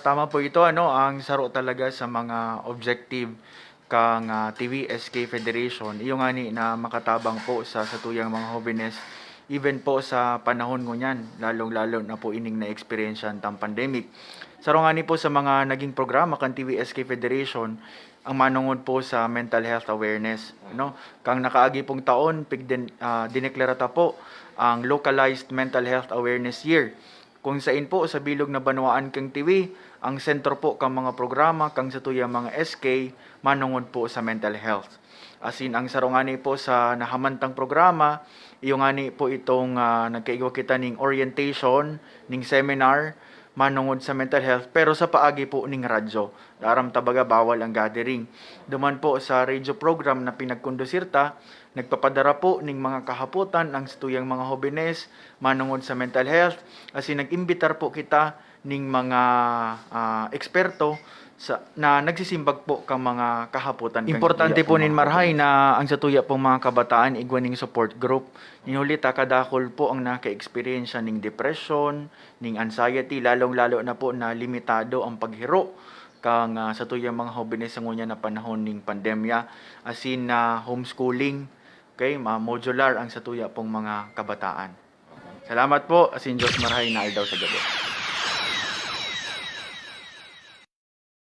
Tama po ito ang saro talaga sa mga objective kang TVSK Federation iyo nga ni na makatabang po sa satuyang mga jóvenes even po sa panahon ngunyan lalong-lalo na po ining na experience tang pandemic. Saro nga ni po sa mga naging programa kan TVSK Federation ang manungod po sa mental health awareness kang nakaagi pong taon dineklarata po ang localized mental health awareness year kung sain po sa bilog na banwaan kang TV, ang sentro po kang mga programa kang sa tuyang mga SK manungod po sa mental health. Asin ang sarongani po sa nahamantang programa, iyo ngani po itong nagkaigwa kita ning orientation, ning seminar manungod sa mental health pero sa paagi po ning radyo. Daram tabaga bawal ang gathering. Duman po sa radio program na pinagkondusirta, nagpapadara po ning mga kahaputan ang situyang mga jóvenes manungod sa mental health kasi nag-imbitar po kita ning mga eksperto na nagsisimbag po kang mga kahaputan. Importante po nin marhay na ang satuya pong mga kabataan igwaning support group. Ninulita kadakol po ang naka-experience ning depression, ning anxiety, lalong-lalo na po na limitado ang paghiro kang sa tuyang mga jóvenes sa ngunya na panahon ning pandemya asin na homeschooling, okay, modular ang sa tuya pong mga kabataan. Salamat po, asin Diyos marhay na aldaw sa gabi.